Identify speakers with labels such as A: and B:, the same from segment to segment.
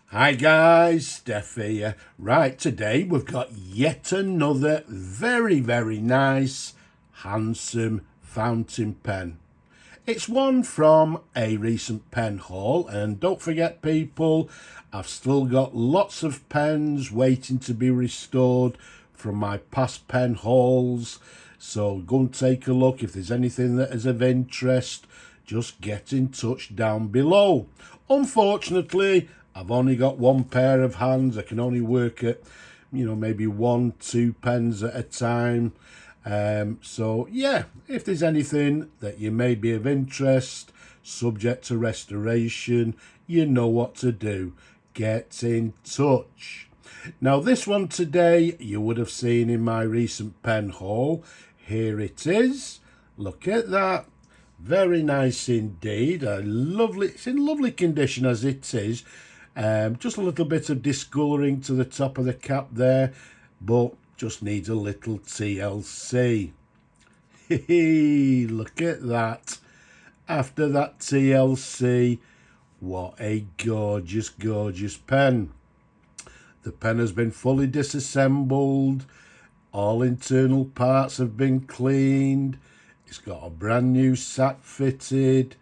A: Hi guys, Steph here. Right, today we've got yet another very nice, handsome fountain pen. It's one from a recent pen haul, and don't forget people, I've still got lots of pens waiting to be restored from my past pen hauls. So go and take a look. If there's anything that is of interest, just get in touch down below. Unfortunately, I've only got one pair of hands. I can only work at, maybe 1-2 pens at a time. So yeah, if there's anything that you may be of interest, subject to restoration, you know what to do. Get in touch. Now this one today you would have seen in my recent pen haul. Here it is. Look at that. Very nice indeed. It's in lovely condition as it is. Just a little bit of discolouring to the top of the cap there, but just needs a little TLC. Look at that. After that TLC, what a gorgeous pen. The pen has been fully disassembled. All internal parts have been cleaned. It's got a brand new sack fitted.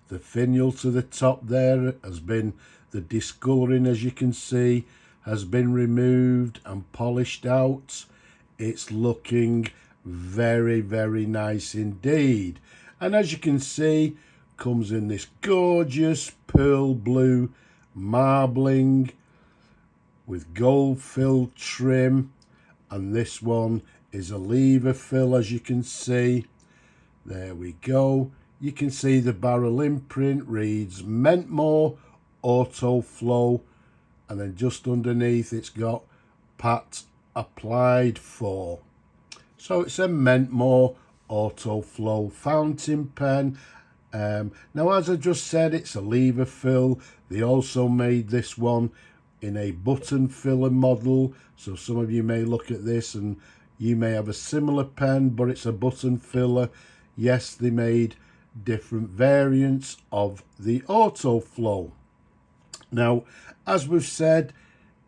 A: The finial to the top there has been, the discolouring as you can see, has been removed and polished out. It's looking very nice indeed. And as you can see, comes in this gorgeous pearl blue marbling with gold fill trim, and this one is a lever fill as you can see. There we go. You can see the barrel imprint reads Mentmore Autoflow, and then just underneath it's got Pat applied for. So it's a Mentmore Autoflow fountain pen. Now as I just said, it's a lever fill. They also made this one in a button filler model, so some of you may look at this and you may have a similar pen, but it's a button filler. Yes, they made different variants of the Autoflow. Now, as we've said,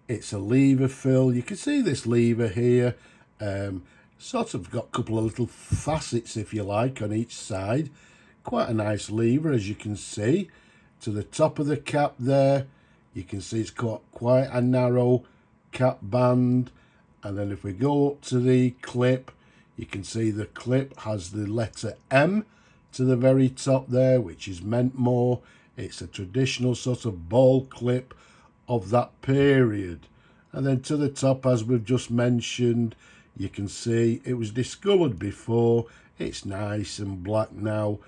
A: it's a lever fill. You can see this lever here, sort of got a couple of little facets, if you like, on each side. Quite a nice lever, as you can see. To the top of the cap there, you can see it's got quite a narrow cap band. And then if we go up to the clip, you can see the clip has the letter M to the very top there, which is Mentmore. It's a traditional sort of ball clip of that period. And then to the top, as we've just mentioned, you can see it was discoloured before. It's nice and black now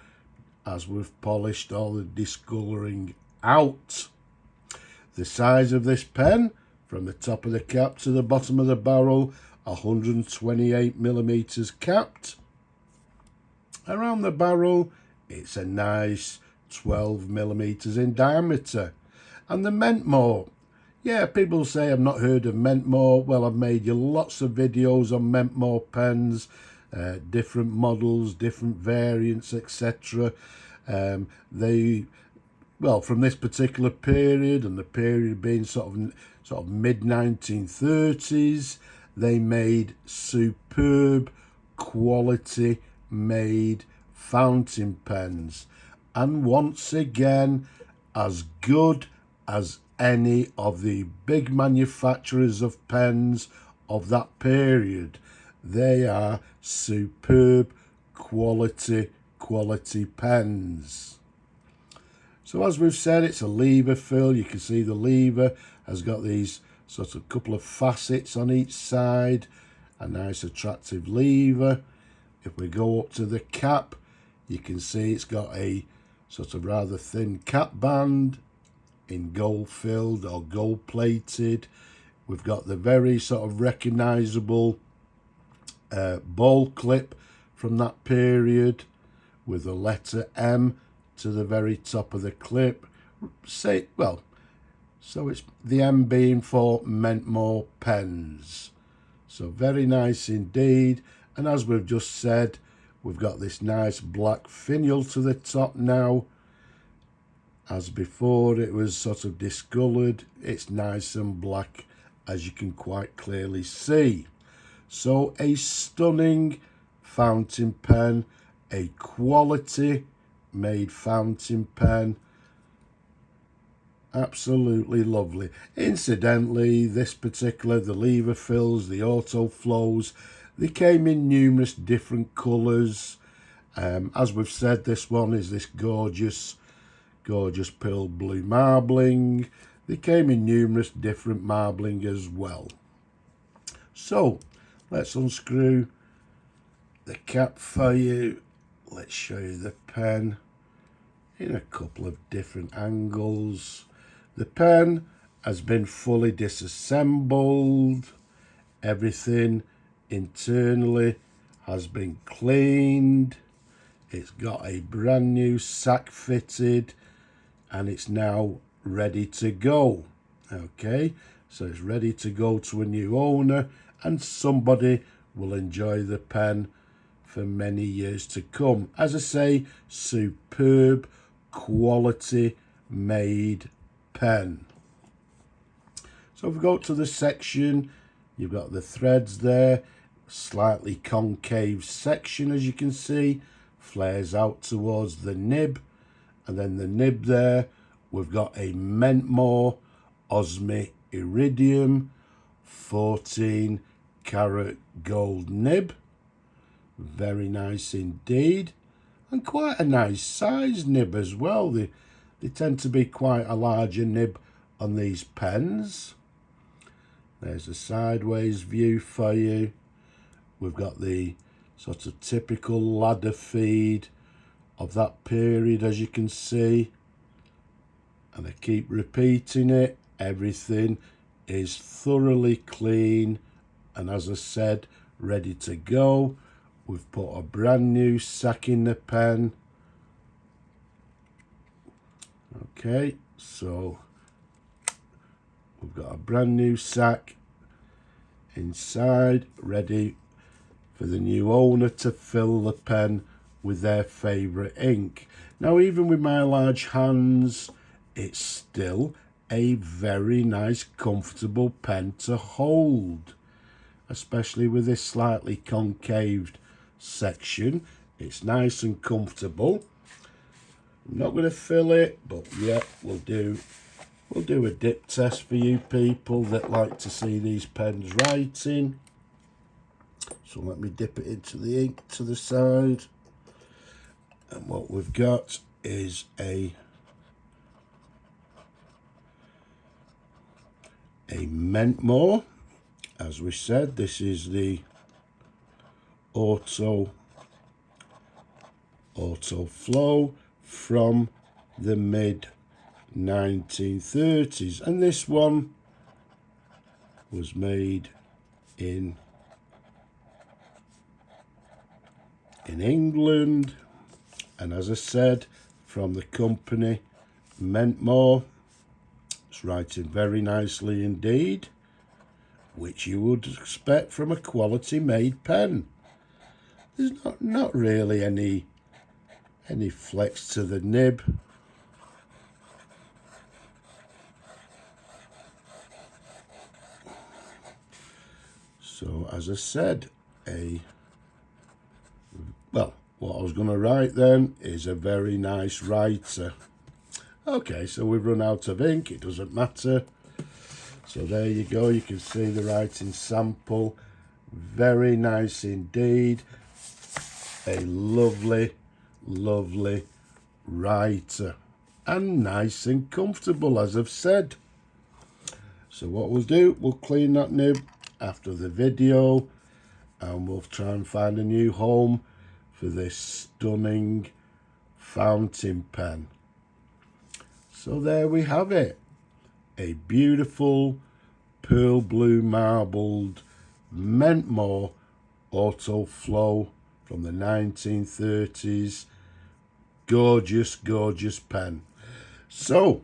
A: as we've polished all the discolouring out. The size of this pen, from the top of the cap to the bottom of the barrel, 128mm capped. Around the barrel, it's a nice 12mm in diameter. And the Mentmore, yeah, people say I've not heard of Mentmore. Well, I've made you lots of videos on Mentmore pens, different models, different variants, etc. Well, from this particular period, and the period being sort of mid-1930s, they made superb quality made fountain pens, and once again, as good as any of the big manufacturers of pens of that period. They are superb quality pens. So as we've said, it's a lever fill. You can see the lever has got these sort of couple of facets on each side. A nice attractive lever. If we go up to the cap, you can see it's got a sort of rather thin cap band in gold filled or gold plated. We've got the very sort of recognisable ball clip from that period with the letter M to the very top of the clip. So it's the M being for Mentmore pens. So very nice indeed. And as we've just said, we've got this nice black finial to the top now. As before, it was sort of discoloured. It's nice and black, as you can quite clearly see. So a stunning fountain pen, a quality made fountain pen. Absolutely lovely. Incidentally, this particular, the leverfills, the autoflows, they came in numerous different colours. As we've said, this one is this gorgeous pearl blue marbling. They came in numerous different marbling as well. So let's unscrew the cap for you. Let's show you the pen in a couple of different angles. The pen has been fully disassembled. Everything internally has been cleaned. It's got a brand new sack fitted and it's now ready to go. Okay, so it's ready to go to a new owner and somebody will enjoy the pen for many years to come. As I say, superb quality made pen. So if we go to the section, you've got the threads there, slightly concave section, as you can see, flares out towards the nib, and then the nib there, we've got a Mentmore Osmi Iridium 14 karat gold nib. Very nice indeed, and quite a nice size nib as well. They tend to be quite a larger nib on these pens. There's a sideways view for you. We've got the sort of typical ladder feed of that period, as you can see. And I keep repeating it, everything is thoroughly clean and, as I said, ready to go. We've put a brand new sack in the pen. Okay, so we've got a brand new sack inside, ready for the new owner to fill the pen with their favourite ink. Now, even with my large hands, it's still a very nice, comfortable pen to hold, especially with this slightly concaved section. It's nice and comfortable. I'm not going to fill it, but yeah, we'll do a dip test for you people that like to see these pens writing. So let me dip it into the ink to the side. And what we've got is a Mentmore. As we said, this is the Autoflow from the mid 1930s, and this one was made in England, and as I said, from the company Mentmore. It's writing very nicely indeed, which you would expect from a quality made pen. There's not really any flex to the nib. So as I said, what I was going to write then is a very nice writer. Okay, so we've run out of ink, it doesn't matter. So there you go, you can see the writing sample. Very nice indeed. A lovely, lovely writer. And nice and comfortable, as I've said. So what we'll do, we'll clean that nib after the video, and we'll try and find a new home for this stunning fountain pen. So there we have it, a beautiful pearl blue marbled Mentmore Autoflow from the 1930s. Gorgeous, gorgeous pen. So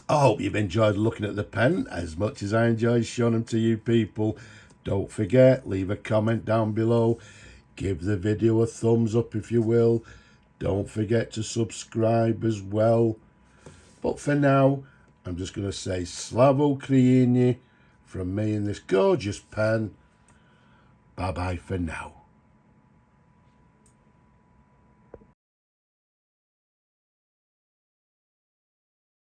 A: I hope you've enjoyed looking at the pen as much as I enjoyed showing them to you people. Don't forget, leave a comment down below. Give the video a thumbs up if you will. Don't forget to subscribe as well. But for now, I'm just going to say Slavo Ukraini from me in this gorgeous pen. Bye-bye for now.